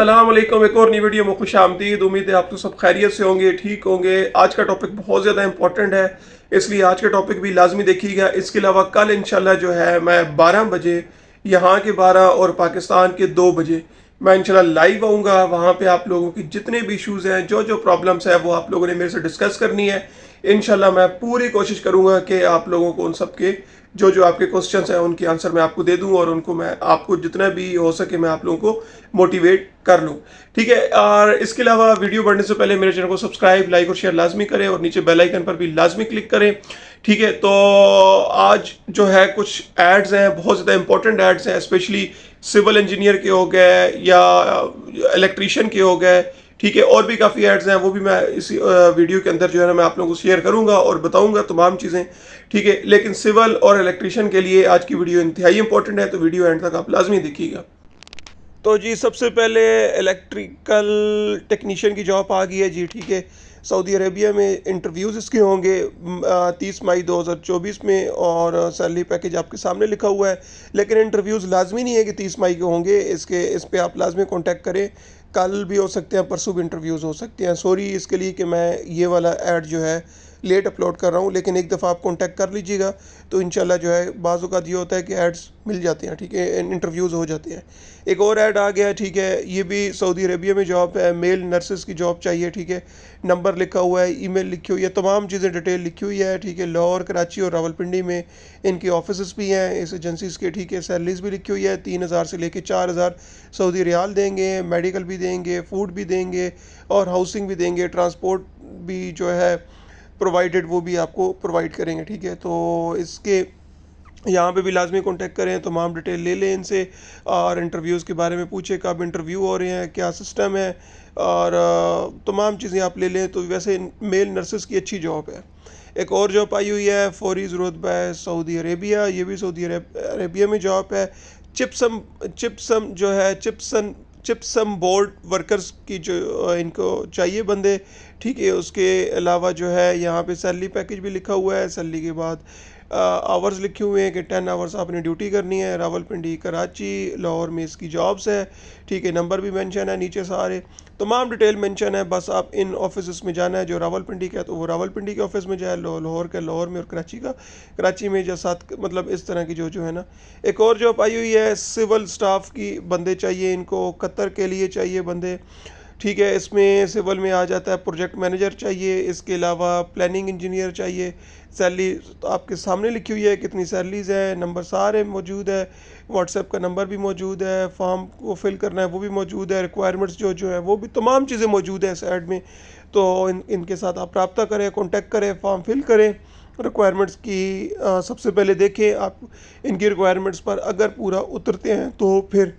अस्सलाम वालेकुम। एक और नई वीडियो में खुश आमदीद। उम्मीद है आप तो सब खैरियत से होंगे, ठीक होंगे। आज का टॉपिक बहुत ज़्यादा इंपॉर्टेंट है, इसलिए आज का टॉपिक भी लाजमी देखिएगा। इसके अलावा कल इंशाल्लाह जो है मैं 12 बजे, यहाँ के 12 और पाकिस्तान के 2 बजे मैं इंशाल्लाह लाइव आऊँगा। वहाँ पे आप लोगों की जितने भी इशूज़ हैं, जो जो प्रॉब्लम्स हैं, वो आप लोगों ने मेरे से डिस्कस करनी है। इंशाल्लाह मैं पूरी कोशिश करूँगा कि आप लोगों को उन सब के जो जो आपके क्वेश्चंस हैं उनके आंसर मैं आपको दे दूं, और उनको मैं आपको जितना भी हो सके मैं आप लोगों को मोटिवेट कर लूं, ठीक है। और इसके अलावा वीडियो बढ़ने से पहले मेरे चैनल को सब्सक्राइब, लाइक और शेयर लाजमी करें, और नीचे बेल आइकन पर भी लाजमी क्लिक करें, ठीक है। तो आज जो है कुछ एड्स हैं, बहुत ज़्यादा इंपॉर्टेंट एड्स हैं, स्पेशली सिविल इंजीनियर के हो गए या इलेक्ट्रीशियन के हो गए, ठीक है। और भी काफ़ी एड्स हैं, वो भी मैं इसी वीडियो के अंदर जो है ना मैं आप लोगों को शेयर करूंगा और बताऊंगा तमाम चीज़ें, ठीक है। लेकिन सिविल और इलेक्ट्रीशियन के लिए आज की वीडियो इंतहाई इंपॉर्टेंट है, तो वीडियो एंड तक आप लाजमी देखिएगा। तो जी सबसे पहले इलेक्ट्रिकल टेक्नीशियन की जॉब आ गई है जी, ठीक है। सऊदी अरेबिया में इंटरव्यूज़ इसके होंगे 30 मई 2024 में, और सैलरी पैकेज आपके सामने लिखा हुआ है। लेकिन इंटरव्यूज़ लाजमी नहीं है कि 30 मई को होंगे, इस पे आप लाजमी कांटेक्ट करें। कल भी हो सकते हैं, परसों भी इंटरव्यूज़ हो सकते हैं। सॉरी इसके लिए कि मैं ये वाला ऐड जो है लेट अपलोड कर रहा हूँ, लेकिन एक दफ़ा आप कांटेक्ट कर लीजिएगा तो इंशाल्लाह जो है बाज़ औक़ात ये होता है कि एड्स मिल जाते हैं, ठीक है, इंटरव्यूज़ हो जाते हैं। एक और ऐड आ गया, ठीक है, ये भी सऊदी अरेबिया में जॉब है, मेल नर्सेस की जॉब चाहिए, ठीक है। नंबर लिखा हुआ है, ईमेल लिखी हुई है, तमाम चीज़ें डिटेल लिखी हुई है, ठीक है। लाहौर, कराची और रावलपिंडी में इनके ऑफिस भी हैं इस एजेंसीज़ के, ठीक है। सैलरीज भी लिखी हुई है, 3000 से लेकर 4000 सऊदी रियाल देंगे, मेडिकल भी देंगे, फूड भी देंगे, और हाउसिंग भी देंगे, ट्रांसपोर्ट भी जो है प्रोवाइडेड वो भी आपको प्रोवाइड करेंगे, ठीक है। तो इसके यहाँ पे भी लाजमी कांटेक्ट करें, तमाम डिटेल ले लें इनसे, और इंटरव्यूज़ के बारे में पूछें कब इंटरव्यू हो रहे हैं, क्या सिस्टम है, और तमाम चीज़ें आप ले लें। तो वैसे मेल नर्सेस की अच्छी जॉब है। एक और जॉब आई हुई है, फौरी ज़रूरत बाय सऊदी अरेबिया, ये भी सऊदी अरेबिया में जॉब है। चिप्सम जो है चिप्सम बोर्ड वर्कर्स की जो इनको चाहिए बंदे, ठीक है। उसके अलावा जो है यहाँ पे सैलरी पैकेज भी लिखा हुआ है, सैलरी के बाद आवर्स लिखे हुए हैं कि 10 आवर्स आपने ड्यूटी करनी है। रावलपिंडी, कराची, लाहौर में इसकी जॉब्स है, ठीक है। नंबर भी मेंशन है नीचे, सारे तमाम डिटेल मेंशन है। बस आप इन ऑफिस में जाना है। जो रावलपिंडी का है तो वो रावलपिंडी के ऑफिस में जाए, लाहौर का लाहौर में, और कराची का कराची में, जो साथ मतलब इस तरह की जो है ना। एक और जॉब आई हुई है, सिविल स्टाफ की बंदे चाहिए इनको, कतर के लिए चाहिए बंदे, ठीक है। इसमें सिविल में आ जाता है प्रोजेक्ट मैनेजर चाहिए, इसके अलावा प्लानिंग इंजीनियर चाहिए। सैलरी तो आपके सामने लिखी हुई है, कितनी सैलरीज है, नंबर सारे मौजूद है, व्हाट्सएप का नंबर भी मौजूद है, फॉर्म को फिल करना है वो भी मौजूद है, रिक्वायरमेंट्स जो है वो भी तमाम चीज़ें मौजूद है इस ऐड में। तो इनके साथ आप रब्ता करें, कॉन्टेक्ट करें, फॉर्म फिल करें, रिक्वायरमेंट्स की सबसे पहले देखें आप इनकी रिक्वायरमेंट्स पर अगर पूरा उतरते हैं तो फिर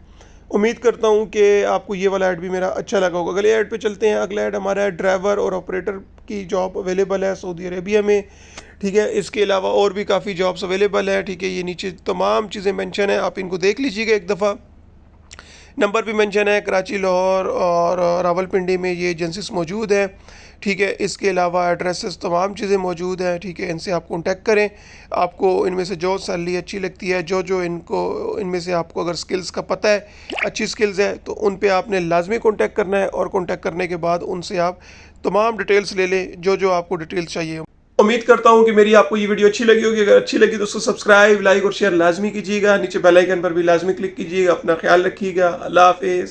उम्मीद करता हूँ कि आपको ये वाला ऐड भी मेरा अच्छा लगा होगा। अगले ऐड पे चलते हैं। अगला ऐड हमारा है, ड्राइवर और ऑपरेटर की जॉब अवेलेबल है सऊदी अरेबिया में, ठीक है। इसके अलावा और भी काफ़ी जॉब्स अवेलेबल है, ठीक है। ये नीचे तमाम चीज़ें मेंशन है, आप इनको देख लीजिएगा एक दफ़ा। नंबर भी मेंशन है, कराची, लाहौर और रावलपिंडी में ये एजेंसीज मौजूद है, ठीक है। इसके अलावा एड्रेसेस तमाम चीज़ें मौजूद हैं, ठीक है। इनसे आप कांटेक्ट करें। आपको इनमें से जो सैलरी अच्छी लगती है, जो इनको इनमें से आपको अगर स्किल्स का पता है, अच्छी स्किल्स है, तो उन पे आपने लाजमी कांटेक्ट करना है, और कांटेक्ट करने के बाद उनसे आप तमाम डिटेल्स ले लें, जो आपको डिटेल्स चाहिए। उम्मीद करता हूँ कि मेरी आपको ये वीडियो अच्छी लगी होगी। अगर अच्छी लगी तो उसको सब्सक्राइब, लाइक और शेयर लाजमी कीजिएगा। नीचे बेल आइकन पर भी लाजमी क्लिक कीजिएगा। अपना ख्याल रखिएगा। अल्लाह हाफिज़।